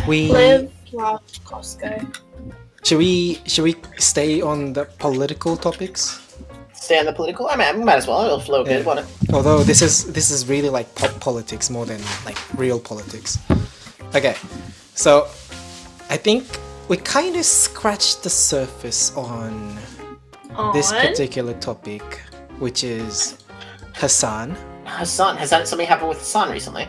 We Live, laugh, Costco. should we stay on the political topics? Stay on the political. I mean, we might as well. It'll flow good, Yeah. won't it? Although this is really like pop politics more than like real politics. Okay, so I think we kind of scratched the surface on this particular topic, which is Hassan. Hassan, has that something happened with Hassan recently?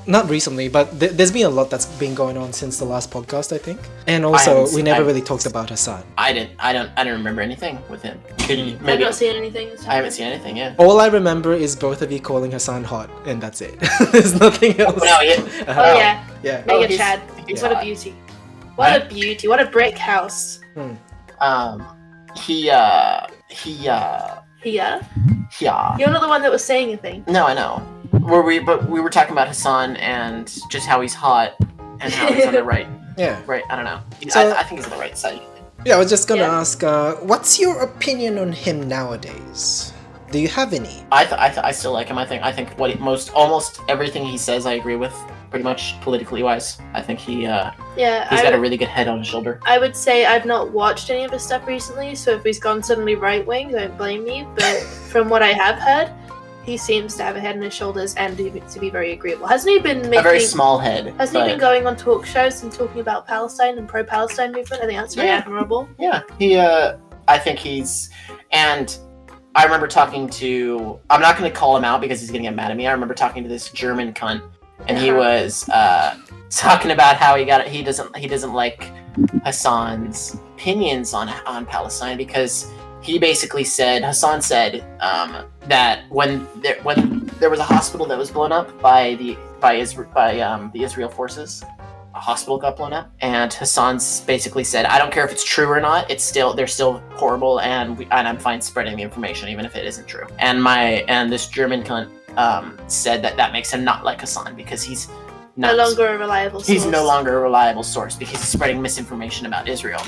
Not recently, but there's been a lot that's been going on since the last podcast, I think. And also, we never really talked about Hassan. I don't remember anything with him. I've Maybe not seen anything. I haven't seen anything. Yeah. All I remember is both of you calling Hassan hot, and that's it. There's nothing else. Oh, no, yeah. Oh yeah, Yeah. Oh, Mega he's- Chad. he's What a hot. beauty. What a beauty. What a brick house. Yeah. Yeah. You're not the one that was saying a thing. No, I know. But we were talking about Hassan and just how he's hot and how he's on the right. Yeah. Right. I don't know. So- I think he's on the right side. Yeah, I was just gonna Yeah. ask, what's your opinion on him nowadays? Do you have any? I still like him. I think almost everything he says I agree with, pretty much politically wise. I think he's Yeah, got a really good head on his shoulder. I would say I've not watched any of his stuff recently, so if he's gone suddenly right wing, don't blame me. But from what I have heard, he seems to have a head on his shoulders and to be very agreeable. Hasn't he been making? A very small head. Hasn't he been going on talk shows and talking about Palestine and pro-Palestine movement? I think that's very Yeah. admirable. Yeah, I think he's, and I remember talking to. I'm not going to call him out because he's going to get mad at me. I remember talking to this German cunt, and he was talking about how he doesn't like Hassan's opinions on Palestine because he basically said Hassan said that when there was a hospital that was blown up by the Israel forces. A hospital got blown up, and Hassan's basically said, "I don't care if it's true or not. They're still horrible, and I'm fine spreading the information even if it isn't true." And this German cunt said that makes him not like Hassan because he's No longer a reliable source. he's no longer a reliable source because he's spreading misinformation about Israel.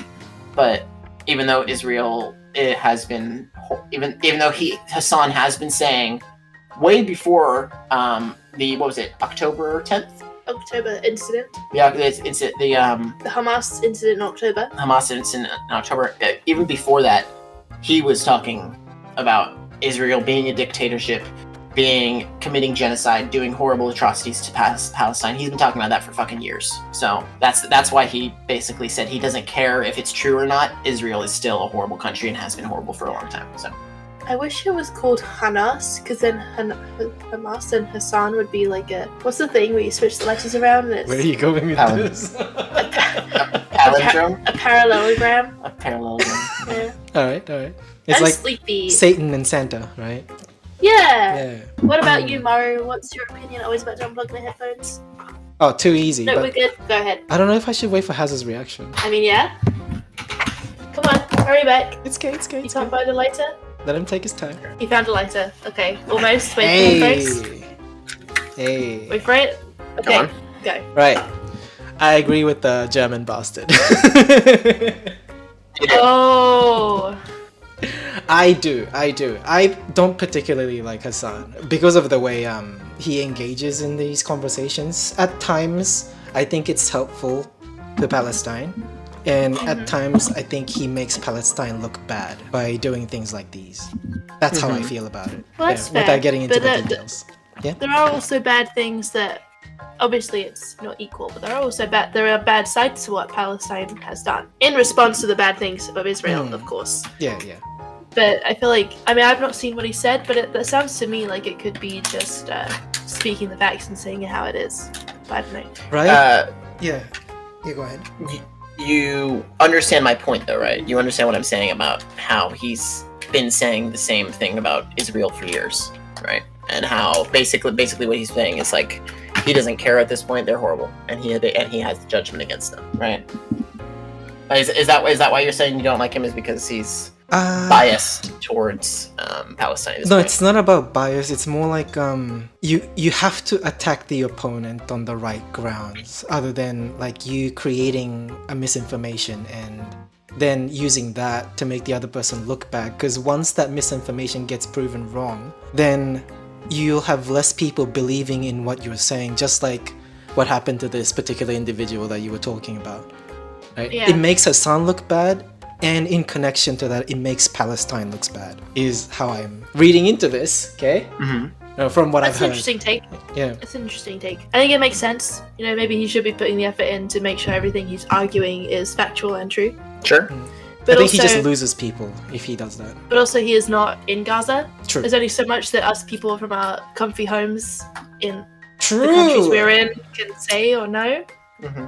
But even though Hassan has been saying way before the October 10th. October incident. Yeah, it's the The Hamas incident in October. Hamas incident in October. Even before that, he was talking about Israel being a dictatorship, committing genocide, doing horrible atrocities to Palestine. He's been talking about that for fucking years. So that's why he basically said he doesn't care if it's true or not. Israel is still a horrible country and has been horrible for a long time. So I wish it was called Hanas, because then Hamas and Hassan would be like what's the thing where you switch the letters around and it's Where are you going with this? palindrome, a parallelogram. a parallelogram. Yeah. all right. It's I'm like sleepy. Satan and Santa, right? Yeah. Yeah. What about you, Maru? What's your opinion? I always about to unplug my headphones. Oh, too easy. No, we're But good. Go ahead. I don't know if I should wait for Hazard's reaction. I mean, yeah. Come on, hurry back. It's okay. You can't find a lighter? Let him take his time. You found a lighter. Okay, almost. Wait for it. Hey. Wait for it. Okay, on. go. Right. I agree with the German bastard. Oh. I do. I don't particularly like Hassan because of the way he engages in these conversations. At times, I think it's helpful to Palestine, and at times, I think he makes Palestine look bad by doing things like these. That's how I feel about it. Well, that's fair, without getting into but the details. There are also bad things that, obviously, it's not equal, but there are bad sides to what Palestine has done in response to the bad things of Israel, of course. Yeah. But I feel like, I mean, I've not seen what he said, but it sounds to me like it could be just speaking the facts and saying it how it is. So I don't know. Right? Yeah. Yeah, go ahead. You understand my point, though, right? You understand what I'm saying about how he's been saying the same thing about Israel for years, right? And how basically what he's saying is like he doesn't care at this point; they're horrible, and he has judgment against them, right? Is that why you're saying you don't like him? Is because he's biased towards Palestine? At this No, point? it's not about bias. It's more like you have to attack the opponent on the right grounds, other than like you creating a misinformation and then using that to make the other person look bad. Because once that misinformation gets proven wrong, then you'll have less people believing in what you're saying. Just like what happened to this particular individual that you were talking about. Right? Yeah. It makes Hassan look bad, and in connection to that, it makes Palestine looks bad. Is how I'm reading into this. Okay, from what That's I've an heard. interesting take. Yeah. It's an interesting take. I think it makes sense. You know, maybe he should be putting the effort in to make sure everything he's arguing is factual and true. Sure. But I think he also, just loses people if he does that. but also he is not in Gaza. True. There's only so much that us people from our comfy homes in the countries True. we're in can say or know. hmm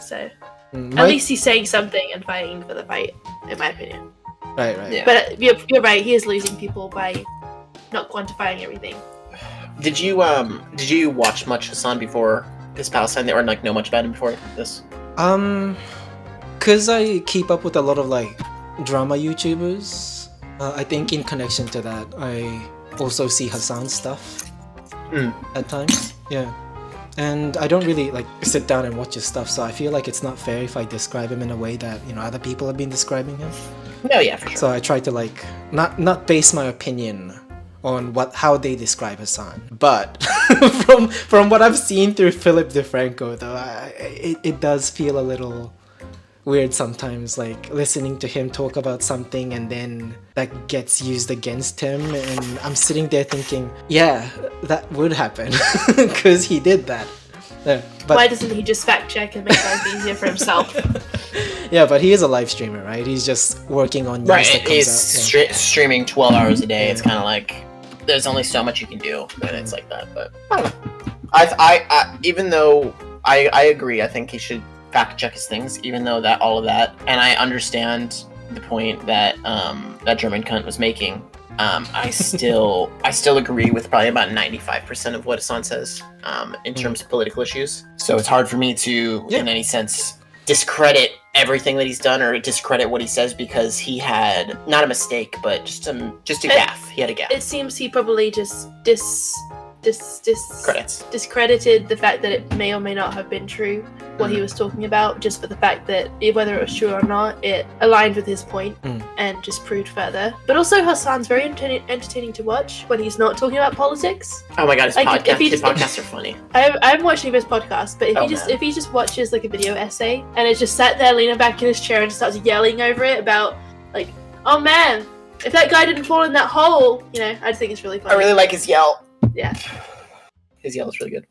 So Mm, at least he's saying something and fighting for the fight, in my opinion. right. Yeah. But you're right. He is losing people by not quantifying everything. Did you watch much Hassan before this Palestine, or like know much about him before this? Cause I keep up with a lot of like drama YouTubers. I think in connection to that, I also see Hassan's stuff at times. Yeah. And I don't really like sit down and watch his stuff, so I feel like it's not fair if I describe him in a way that, you know, other people have been describing him. No, yeah, for sure. So I try to like not base my opinion on how they describe Hassan, but from what I've seen through Philip DeFranco, though, it does feel a little weird sometimes, like listening to him talk about something and then that gets used against him, and I'm sitting there thinking, yeah, that would happen because he did that. Yeah, but Why doesn't he just fact check and make life easier for himself? yeah, but he is a live streamer, right? He's just working on news Right, that comes he's out. Yeah. streaming 12 hours a day. Yeah. It's kind of like there's only so much you can do when it's like that. But I don't know. I even though I agree, I think he should fact check his things, even though that all of that, and I understand the point that that German cunt was making. I still agree with probably about 95% of what Hassan says in terms of political issues. So it's hard for me to, in any sense, discredit everything that he's done or discredit what he says because he had not a mistake, but just a gaffe. He had a gaffe. It seems he probably just Credits. discredited the fact that it may or may not have been true what he was talking about, just for the fact that whether it was true or not, it aligned with his point and just proved further. But also Hassan's very entertaining to watch when he's not talking about politics. Oh my god, his, Like, if he his just- podcasts are funny. I haven't watched any of his podcasts, but Oh, if he just watches like a video essay and is just sat there leaning back in his chair and starts yelling over it about like, oh man, if that guy didn't fall in that hole, you know, I just think it's really funny. I really like his yell. Yeah. His yell is really good.